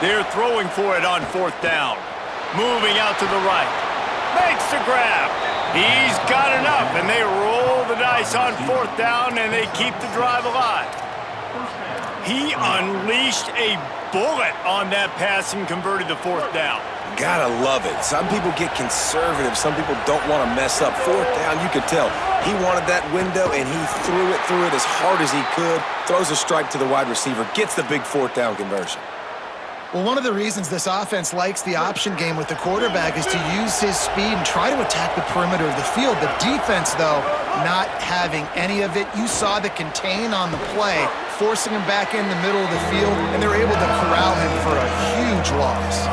They're throwing for it on 4th down. Moving out to the right. Makes the grab. He's got enough, and they roll the dice on 4th down, and they keep the drive alive. He unleashed a bullet on that pass and converted the 4th down. Gotta love it. Some people get conservative. Some people don't want to mess up. 4th down, you could tell. He wanted that window, and he threw it as hard as he could. Throws a strike to the wide receiver. Gets the big 4th down conversion. Well, one of the reasons this offense likes the option game with the quarterback is to use his speed and try to attack the perimeter of the field. The defense, though, not having any of it. You saw the contain on the play, forcing him back in the middle of the field, and they're able to corral him for a huge loss.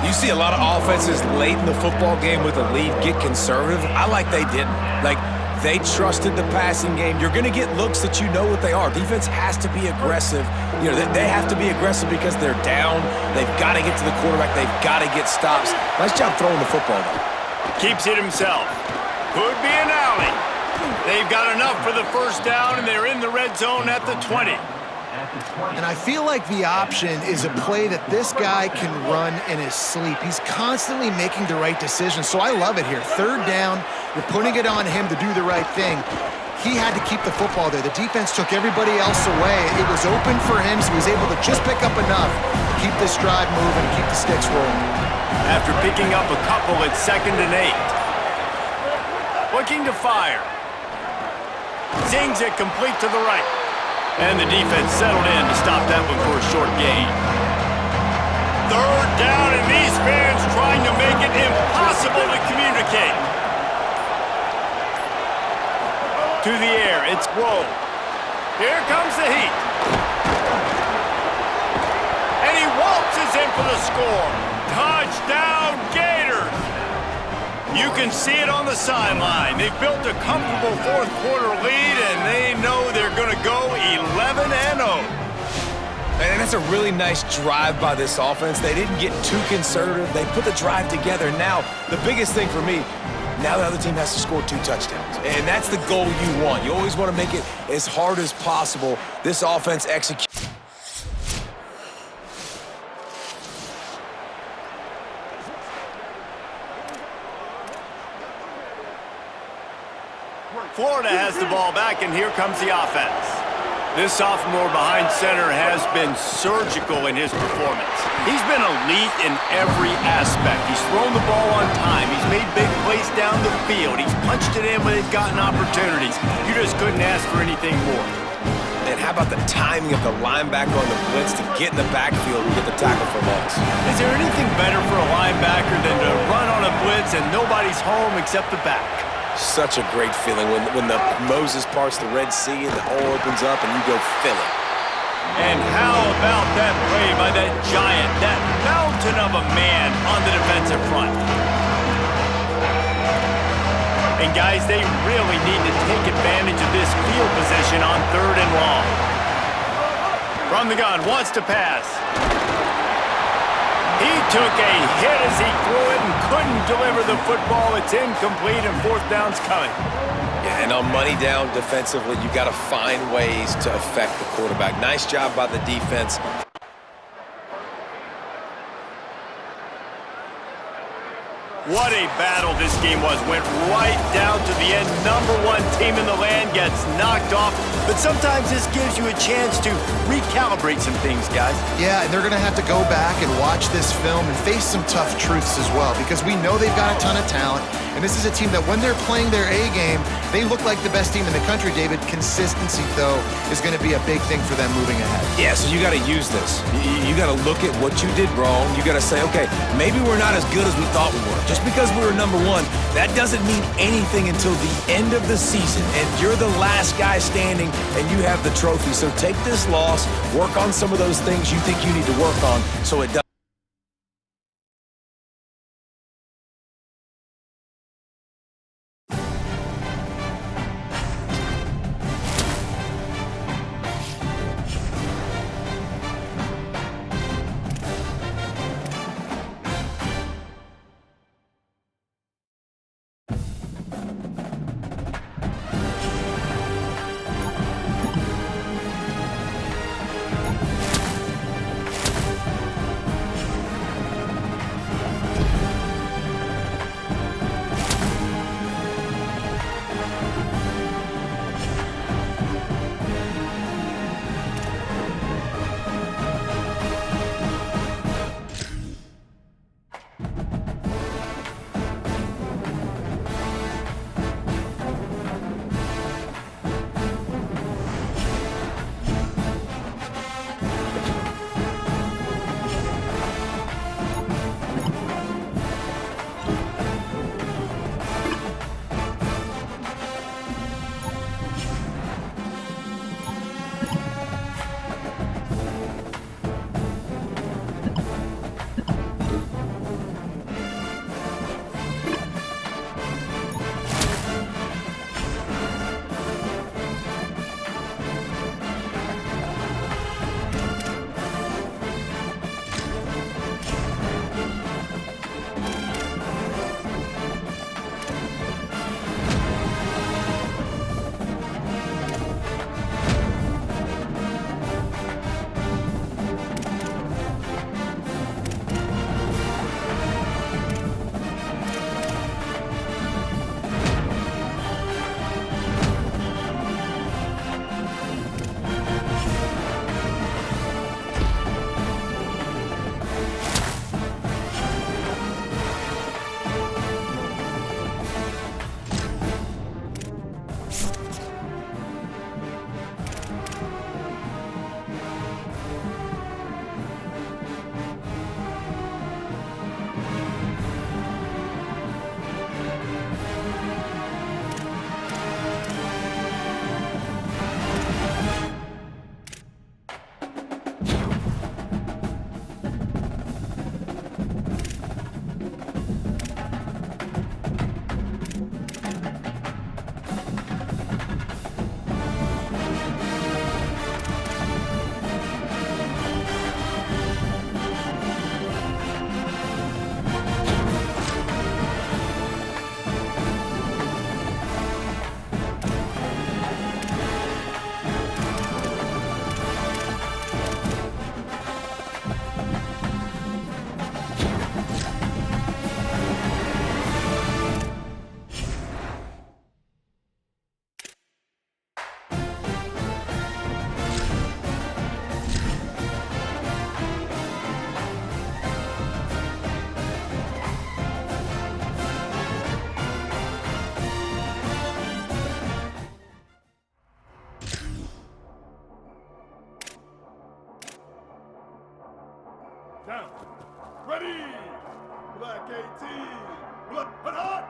You see a lot of offenses late in the football game with a lead get conservative. I like they didn't. Like, they trusted the passing game. You're going to get looks that you know what they are. Defense has to be aggressive. You know, they have to be aggressive because they're down. They've got to get to the quarterback. They've got to get stops. Nice job throwing the football, though. Keeps it himself. Could be an alley. They've got enough for the 1st down, and they're in the red zone at the 20. And I feel like the option is a play that this guy can run in his sleep. He's constantly making the right decision, so I love it here. 3rd down, you're putting it on him to do the right thing. He had to keep the football there. The defense took everybody else away. It was open for him, so he was able to just pick up enough to keep this drive moving, keep the sticks rolling. After picking up a couple, it's 2nd and 8. Looking to fire. Zings it complete to the right. And the defense settled in to stop that one for a short gain. 3rd down, and these fans trying to make it impossible to communicate. To the air, it's Rowe. Here comes the heat. And he waltzes in for the score. Touchdown, Gators! You can see it on the sideline. They've built a comfortable 4th quarter lead, and they know they're going to go 11-0. And that's a really nice drive by this offense. They didn't get too conservative. They put the drive together. Now, the biggest thing for me, now the other team has to score 2 touchdowns. And that's the goal you want. You always want to make it as hard as possible. This offense executes. Florida has the ball back, and here comes the offense. This sophomore behind center has been surgical in his performance. He's been elite in every aspect. He's thrown the ball on time. He's made big plays down the field. He's punched it in when he's gotten opportunities. You just couldn't ask for anything more. And how about the timing of the linebacker on the blitz to get in the backfield and get the tackle for loss? Is there anything better for a linebacker than to run on a blitz and nobody's home except the back? Such a great feeling when the Moses parts the Red Sea and the hole opens up and you go fill it. And how about that play by that giant, that mountain of a man on the defensive front? And guys, they really need to take advantage of this field position on 3rd and long. From the gun, wants to pass. He took a hit as he threw it and couldn't deliver the football. It's incomplete, and 4th down's coming. Yeah, and on money down defensively, you got to find ways to affect the quarterback. Nice job by the defense. What a battle this game was. Went right down to the end. #1 team in the land gets knocked off. But sometimes this gives you a chance to recalibrate some things, guys. Yeah, and they're going to have to go back and watch this film and face some tough truths as well, because we know they've got a ton of talent. And this is a team that when they're playing their A game, they look like the best team in the country, David. Consistency, though, is going to be a big thing for them moving ahead. Yeah, so you got to use this. You got to look at what you did wrong. You got to say, okay, maybe we're not as good as we thought we were. Just because we were #1, that doesn't mean anything until the end of the season. And you're the last guy standing, and you have the trophy. So take this loss, work on some of those things you think you need to work on so it doesn't. Count. Ready. Black 18. Black, but hot.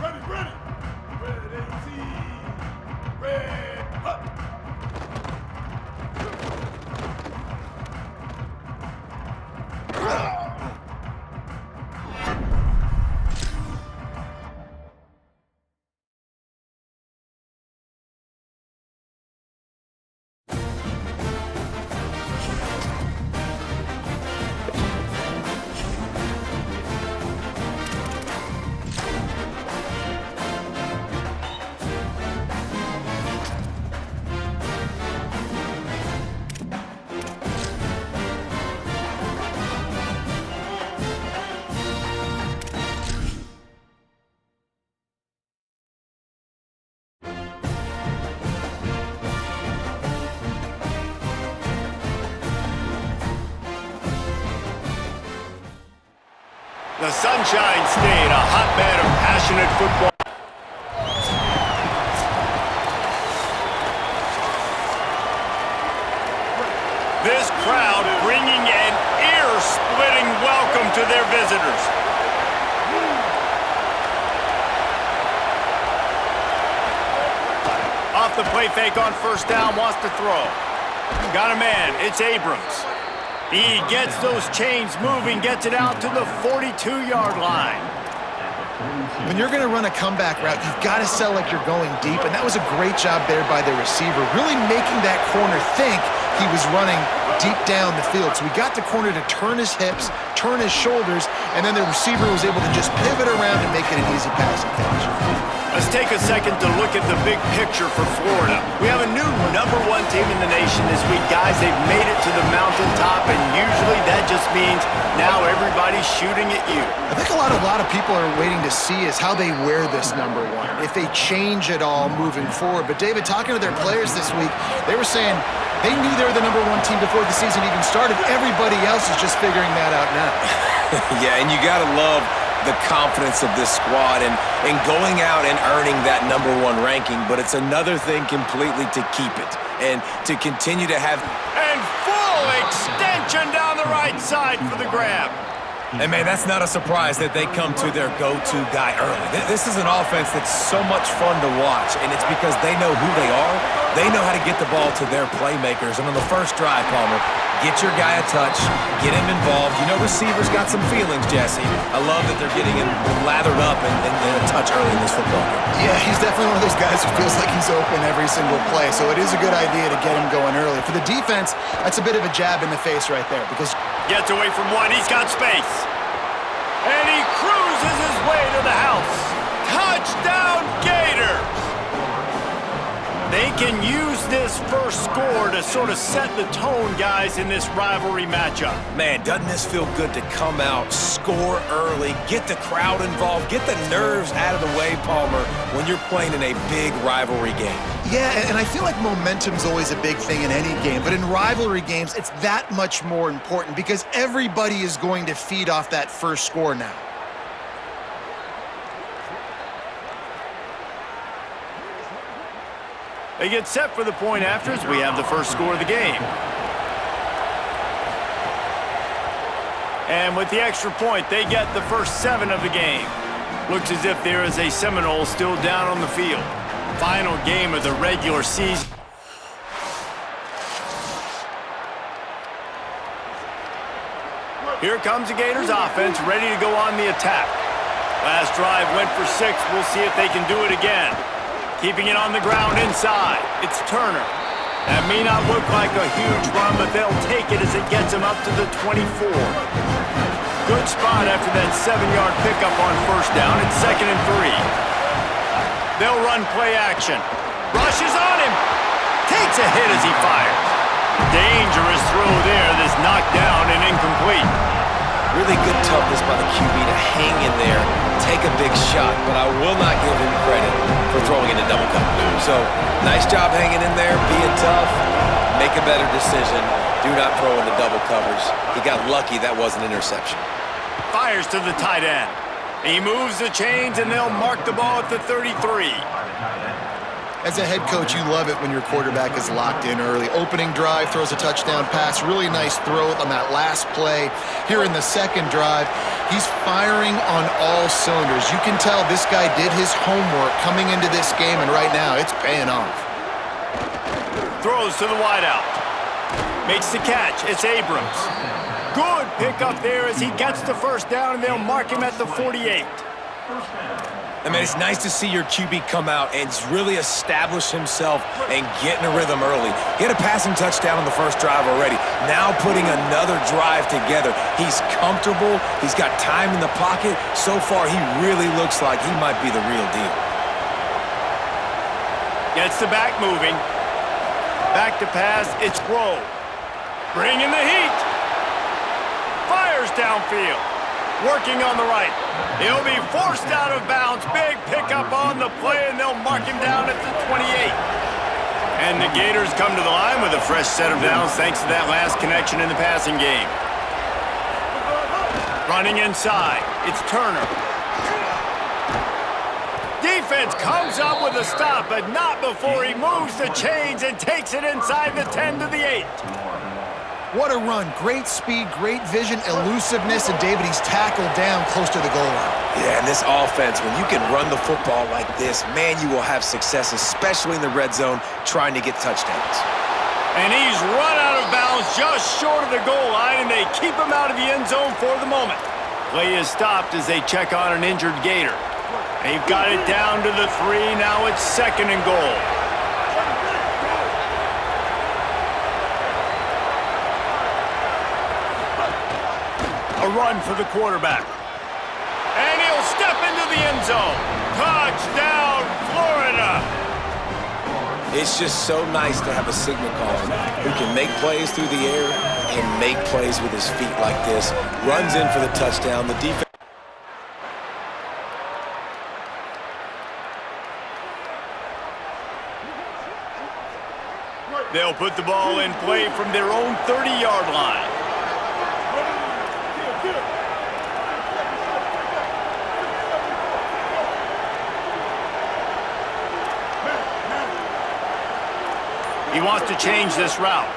Ready, ready. Red 18. Red, up. The Sunshine State, a hotbed of passionate football. This crowd bringing an ear-splitting welcome to their visitors. Off the play fake on first down, wants to throw. Got a man, it's Abrams. He gets those chains moving, gets it out to the 42-yard line. When you're going to run a comeback route, you've got to sell like you're going deep, and that was a great job there by the receiver, really making that corner think he was running deep down the field. So we got the corner to turn his hips, turn his shoulders, and then the receiver was able to just pivot around and make it an easy passing catch. Let's take a second to look at the big picture for Florida. We have a new #1 team in the nation this week. Guys, they've made it to the mountaintop, and usually that just means now everybody's shooting at you. I think a lot of people are waiting to see is how they wear this #1, if they change it all moving forward. But, David, talking to their players this week, they were saying they knew they were the #1 team before the season even started. Everybody else is just figuring that out now. Yeah, and you got to love the confidence of this squad and going out and earning that #1 ranking, but it's another thing completely to keep it and to continue to have. And full extension down the right side for the grab. And, man, that's not a surprise that they come to their go-to guy early. This is an offense that's so much fun to watch, and it's because they know who they are. They know how to get the ball to their playmakers. And on the first drive, Palmer, get your guy a touch, get him involved. You know receivers got some feelings, Jesse. I love that they're getting him lathered up and a touch early in this football game. Yeah, he's definitely one of those guys who feels like he's open every single play, so it is a good idea to get him going early. For the defense, that's a bit of a jab in the face right there because gets away from one, he's got space. And he cruises his way to the house. Touchdown Gators! They can use this first score to sort of set the tone, guys, in this rivalry matchup. Man, doesn't this feel good to come out, score early, get the crowd involved, get the nerves out of the way, Palmer, when you're playing in a big rivalry game? Yeah, and I feel like momentum's always a big thing in any game, but in rivalry games, it's that much more important because everybody is going to feed off that first score now. They get set for the point after as we have the first score of the game. And with the extra point, they get the first 7 of the game. Looks as if there is a Seminole still down on the field. Final game of the regular season. Here comes the Gators offense, ready to go on the attack. Last drive went for 6. We'll see if they can do it again. Keeping it on the ground inside. It's Turner. That may not look like a huge run, but they'll take it as it gets them up to the 24. Good spot after that 7-yard pickup on first down. It's 2nd and 3. They'll run play action. Rushes on him. Takes a hit as he fires. Dangerous throw there that's knocked down and incomplete. Really good toughness by the QB to hang in there, take a big shot, but I will not give him credit for throwing into double coverage. So, nice job hanging in there, being tough, make a better decision. Do not throw into double coverage. He got lucky that was an interception. Fires to the tight end. He moves the chains, and they'll mark the ball at the 33. As a head coach, you love it when your quarterback is locked in early. Opening drive, throws a touchdown pass, really nice throw on that last play. Here in the second drive, he's firing on all cylinders. You can tell this guy did his homework coming into this game, and right now it's paying off. Throws to the wideout. Makes the catch. It's Abrams. Good pickup there as he gets the first down, and they'll mark him at the 48. I mean, it's nice to see your QB come out and really establish himself and get in a rhythm early. He had a passing touchdown on the first drive already. Now putting another drive together. He's comfortable. He's got time in the pocket. So far, he really looks like he might be the real deal. Gets the back moving. Back to pass. It's Rowe. Bringing the heat. Fires downfield. Working on the right. He'll be forced out of bounds. Big pickup on the play, and they'll mark him down at the 28. And the Gators come to the line with a fresh set of downs thanks to that last connection in the passing game. Running inside. It's Turner. Defense comes up with a stop, but not before he moves the chains and takes it inside the 10 to the 8. What a run. Great speed, great vision, elusiveness, and David, he's tackled down close to the goal line. Yeah, and this offense, when you can run the football like this, man, you will have success, especially in the red zone, trying to get touchdowns. And he's run out of bounds just short of the goal line, and they keep him out of the end zone for the moment. Play is stopped as they check on an injured Gator. They've got it down to the 3. Now it's 2nd and goal. A run for the quarterback. And he'll step into the end zone. Touchdown, Florida! It's just so nice to have a signal caller who can make plays through the air and make plays with his feet like this. Runs in for the touchdown. The defense. They'll put the ball in play from their own 30-yard line. He wants to change this route.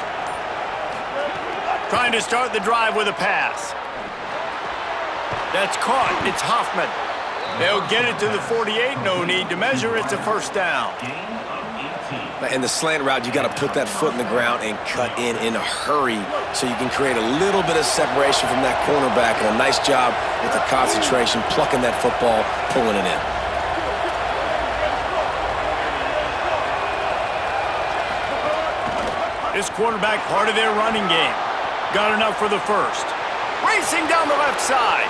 Trying to start the drive with a pass. That's caught. It's Hoffman. They'll get it to the 48. No need to measure. It's a first down. In the slant route, you got to put that foot in the ground and cut in a hurry so you can create a little bit of separation from that cornerback. And a nice job with the concentration, plucking that football, pulling it in. This quarterback part of their running game. Got enough for the first. Racing down the left side.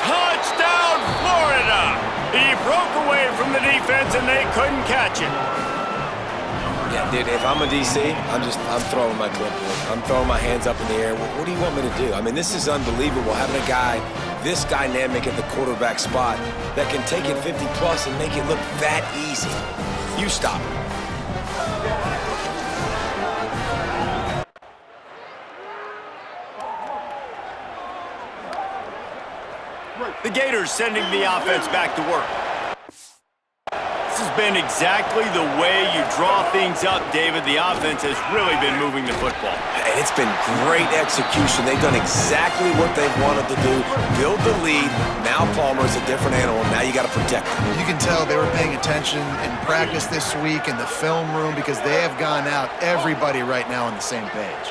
Touchdown, Florida! He broke away from the defense and they couldn't catch it. Yeah, dude, if I'm a DC, I'm throwing my clipboard. I'm throwing my hands up in the air. What do you want me to do? I mean, this is unbelievable, having a guy this dynamic at the quarterback spot that can take it 50-plus and make it look that easy. You stop him. The Gators sending the offense back to work. This has been exactly the way you draw things up, David. The offense has really been moving the football. And it's been great execution. They've done exactly what they've wanted to do. Build the lead. Now Palmer's a different animal. Now you got to protect him. You can tell they were paying attention in practice this week in the film room because they have gone out, everybody right now on the same page.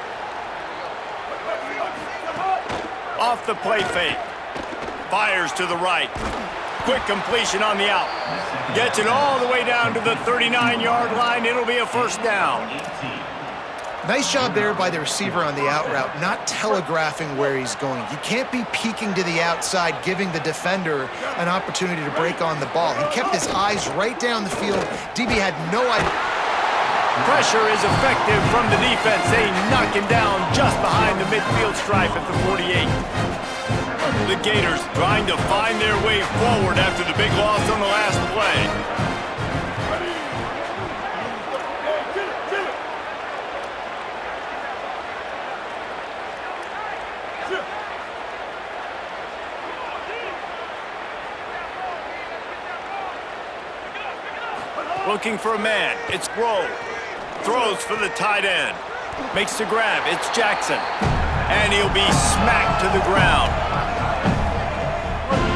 Off the play fake. Fires to the right. Quick completion on the out. Gets it all the way down to the 39-yard line. It'll be a first down. Nice job there by the receiver on the out route, not telegraphing where he's going. You can't be peeking to the outside, giving the defender an opportunity to break on the ball. He kept his eyes right down the field. DB had no idea. Pressure is effective from the defense. They knock him down just behind the midfield stripe at the 48. The Gators trying to find their way forward after the big loss on the last play. looking for a man. It's Grove. Throws for the tight end. Makes the grab. It's Jackson. And he'll be smacked to the ground.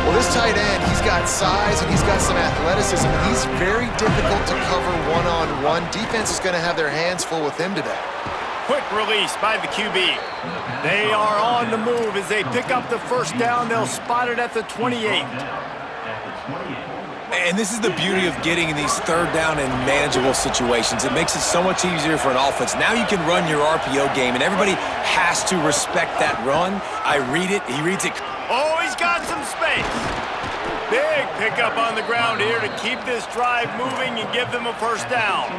Well, this tight end, he's got size and he's got some athleticism. He's very difficult to cover one-on-one. Defense is going to have their hands full with him today. Quick release by the QB. They are on the move as they pick up the first down. They'll spot it at the 28. And this is the beauty of getting in these third down and manageable situations. It makes it so much easier for an offense. Now you can run your RPO game, and everybody has to respect that run. I read it. He reads it. Oh, he's got some space. Big pickup on the ground here to keep this drive moving and give them a first down.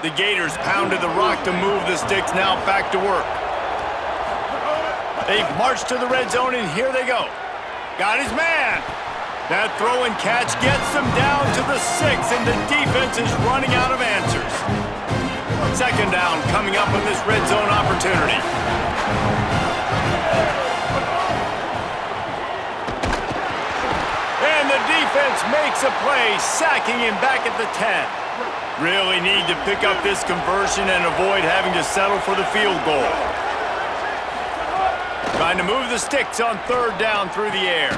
The Gators pounded the rock to move the sticks. Now back to work. They've marched to the red zone, and here they go. Got his man. That throw and catch gets them down to the 6, and the defense is running out of answers. Second down coming up on this red zone opportunity. And the defense makes a play, sacking him back at the 10. Really need to pick up this conversion and avoid having to settle for the field goal. Trying to move the sticks on third down through the air.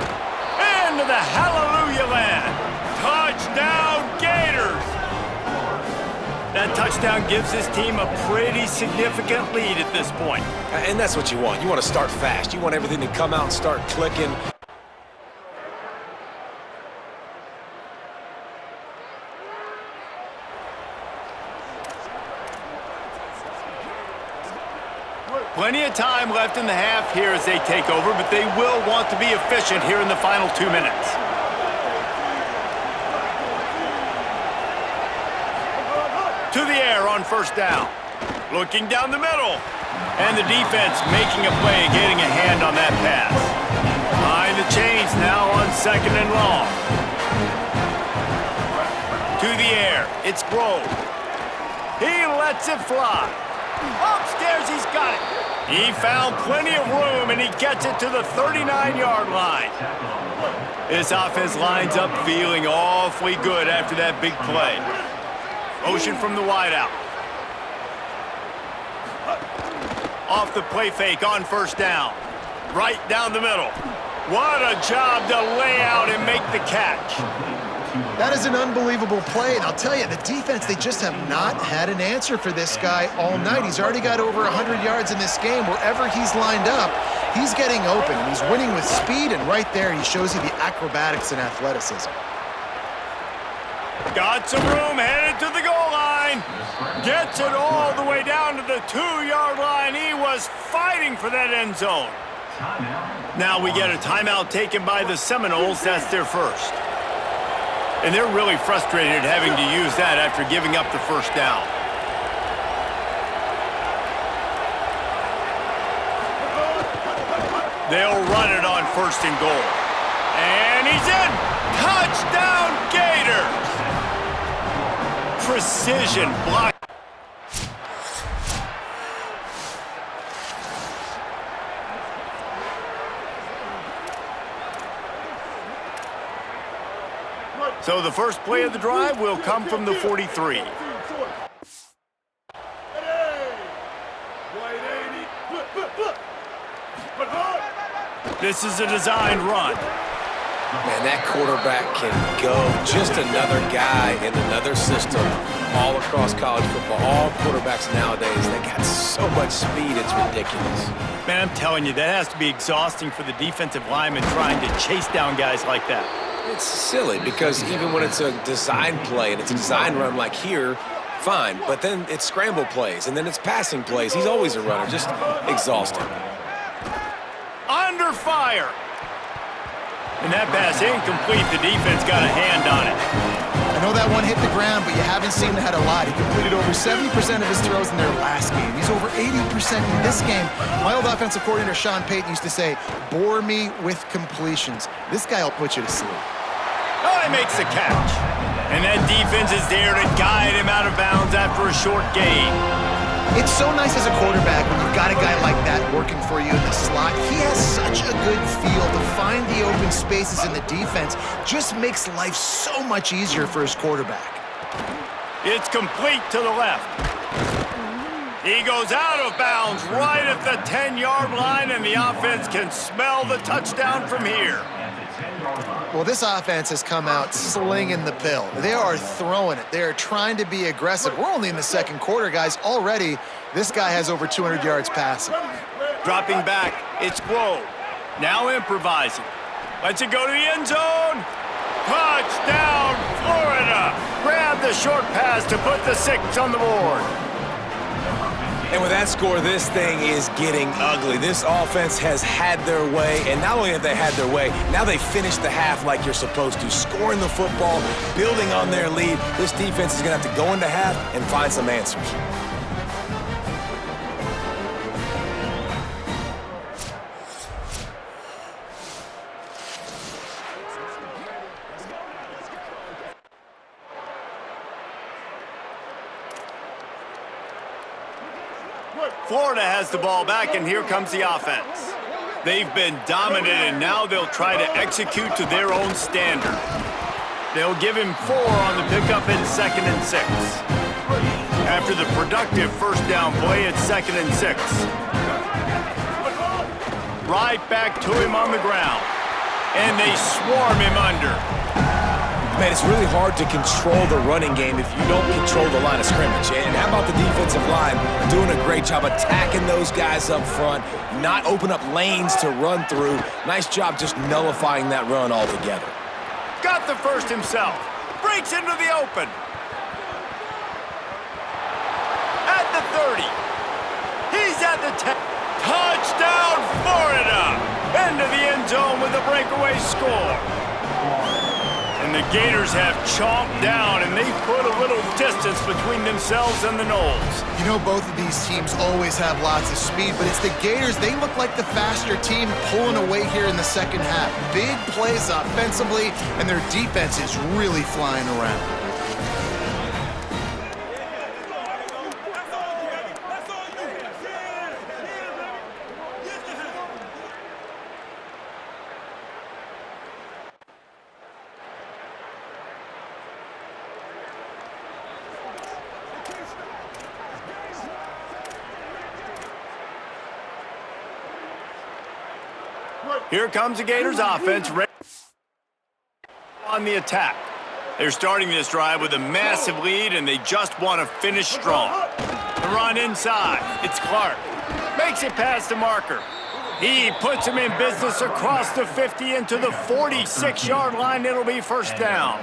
Into the hallelujah land. Touchdown, Gators! That touchdown gives his team a pretty significant lead at this point. And that's what you want. You want to start fast. You want everything to come out and start clicking. Plenty of time left in the half here as they take over, but they will want to be efficient here in the final 2 minutes. To the air on first down. Looking down the middle. And the defense making a play, getting a hand on that pass. Behind the chains now on second and long. To the air. It's Grove. He lets it fly. Upstairs, he's got it. He found plenty of room, and he gets it to the 39-yard line. This offense lines up feeling awfully good after that big play. Motion from the wideout. Off the play fake on first down. Right down the middle. What a job to lay out and make the catch. That is an unbelievable play, and I'll tell you, the defense, they just have not had an answer for this guy all night. He's already got over 100 yards in this game. Wherever he's lined up, he's getting open, and he's winning with speed, and right there, he shows you the acrobatics and athleticism. Got some room, headed to the goal line. Gets it all the way down to the 2-yard line. He was fighting for that end zone. Now we get a timeout taken by the Seminoles. That's their first. And they're really frustrated having to use that after giving up the first down. They'll run it on first and goal. And he's in! Touchdown, Gators! Precision block. So the first play of the drive will come from the 43. This is a designed run. Man, that quarterback can go. Just another guy in another system all across college football. All quarterbacks nowadays, they got so much speed, it's ridiculous. Man, I'm telling you, that has to be exhausting for the defensive lineman trying to chase down guys like that. It's silly because even when it's a design play and it's a design run like here, fine. But then it's scramble plays and then it's passing plays. He's always a runner, just exhausting. Under fire. And that pass incomplete. The defense got a hand on it. I know that one hit the ground, but you haven't seen that a lot. He completed over 70% of his throws in their last game. He's over 80% in this game. My old offensive coordinator, Sean Payton, used to say, bore me with completions. This guy will put you to sleep. Oh, he makes the catch. And that defense is there to guide him out of bounds after a short gain. It's so nice as a quarterback when you've got a guy like that working for you in the slot. He has such a good feel to find the open spaces in the defense. Just makes life so much easier for his quarterback. It's complete to the left. He goes out of bounds right at the 10-yard line, and the offense can smell the touchdown from here. Well, this offense has come out slinging the pill. They are throwing it. They are trying to be aggressive. We're only in the second quarter, guys. Already, this guy has over 200 yards passing. Dropping back, it's Grove. Now improvising. Lets it go to the end zone. Touchdown, Florida! Grab the short pass to put the 6 on the board. And with that score, this thing is getting ugly. This offense has had their way, and not only have they had their way, now they finish the half like you're supposed to, scoring the football, building on their lead. This defense is going to have to go into half and find some answers. Florida has the ball back, and here comes the offense. They've been dominant, and now they'll try to execute to their own standard. They'll give him 4 on the pickup in 2nd and 6. After the productive first down play, it's 2nd and 6. Right back to him on the ground, and they swarm him under. Man, it's really hard to control the running game if you don't control the line of scrimmage. And how about the defensive line doing a great job attacking those guys up front, not open up lanes to run through. Nice job just nullifying that run altogether. Got the first himself. Breaks into the open. At the 30. He's at the 10. Touchdown, Florida! Into the end zone with a breakaway score. And the Gators have chomped down, and they've put a little distance between themselves and the Noles. You know, both of these teams always have lots of speed, but it's the Gators. They look like the faster team pulling away here in the second half. Big plays offensively, and their defense is really flying around. Here comes the Gators offense ready on the attack. They're starting this drive with a massive lead, and they just want to finish strong. The run inside. It's Clark. Makes it past the marker. He puts him in business across the 50 into the 46-yard line. It'll be first down.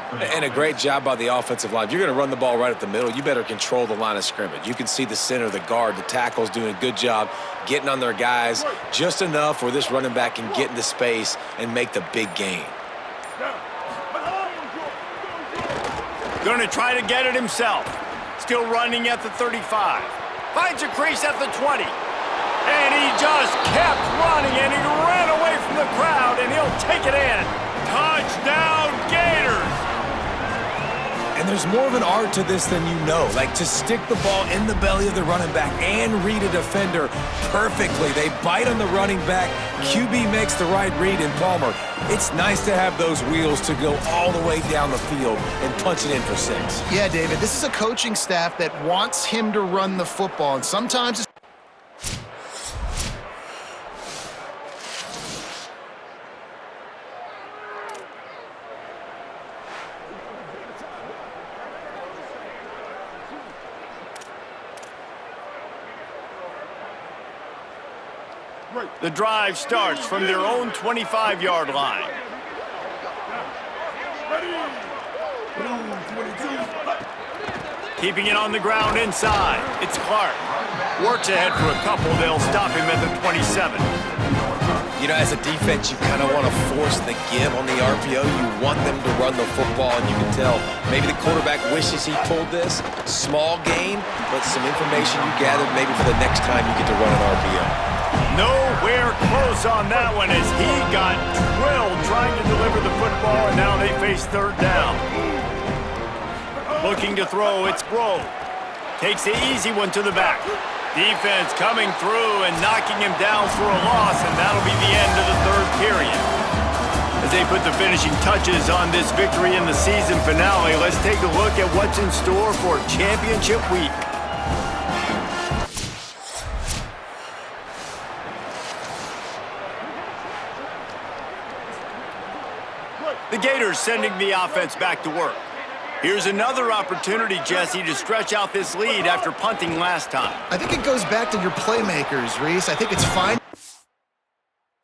And a great job by the offensive line. If you're going to run the ball right at the middle, you better control the line of scrimmage. You can see the center, the guard, the tackles doing a good job getting on their guys just enough where this running back can get into space and make the big gain. Going to try to get it himself. Still running at the 35. Finds a crease at the 20. And he just kept running, and he ran away from the crowd, and he'll take it in. Touchdown, Gators! And there's more of an art to this than you know. Like, to stick the ball in the belly of the running back and read a defender perfectly. They bite on the running back. QB makes the right read in Palmer. It's nice to have those wheels to go all the way down the field and punch it in for 6. Yeah, David, this is a coaching staff that wants him to run the football, and sometimes it's The drive starts from their own 25-yard line. Keeping it on the ground inside. It's Clark. Works ahead for a couple. They'll stop him at the 27. You know, as a defense, you kind of want to force the give on the RPO. You want them to run the football, and you can tell maybe the quarterback wishes he pulled this. Small gain, but some information you gathered maybe for the next time you get to run an RPO. Nowhere close on that one as he got drilled trying to deliver the football, and now they face third down. Looking to throw, it's Grove. Takes the easy one to the back. Defense coming through and knocking him down for a loss, and that'll be the end of the third period. As they put the finishing touches on this victory in the season finale, let's take a look at what's in store for championship week. The Gators sending the offense back to work. Here's another opportunity, Jesse, to stretch out this lead after punting last time. I think it goes back to your playmakers, Reese. I think it's fine.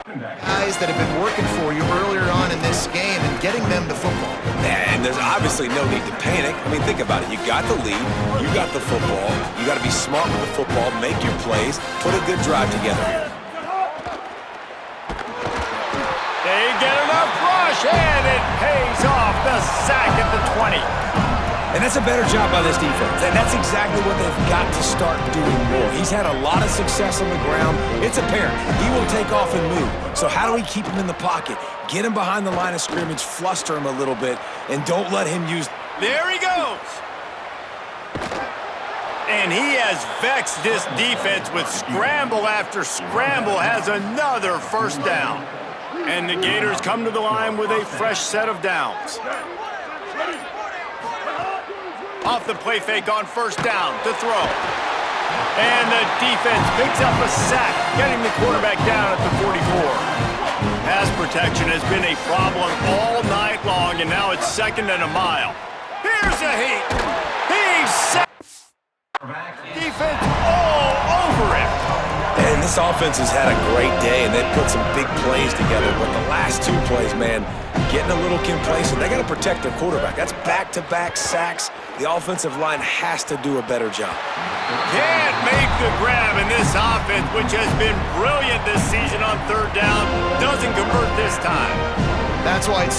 Guys that have been working for you earlier on in this game and getting them the football. And there's obviously no need to panic. I mean, think about it. You got the lead. You got the football. You got to be smart with the football, make your plays, put a good drive together here. They get enough rush, and it pays off. The sack at the 20. And that's a better job by this defense. And that's exactly what they've got to start doing more. He's had a lot of success on the ground. It's apparent. He will take off and move. So how do we keep him in the pocket? Get him behind the line of scrimmage, fluster him a little bit, and don't let him use... There he goes. And he has vexed this defense with scramble after scramble, has another first down. And the Gators come to the line with a fresh set of downs. Off the play fake on first down to throw. And the defense picks up a sack, getting the quarterback down at the 44. Pass protection has been a problem all night long, and now it's 2nd and a mile. Here's a heat. He's sacked. Defense all over him. And this offense has had a great day, and they've put some big plays together. But the last 2 plays, man, getting a little complacent. They got to protect their quarterback. That's back-to-back sacks. The offensive line has to do a better job. Can't make the grab, and this offense, which has been brilliant this season on 3rd down, doesn't convert this time. That's why it's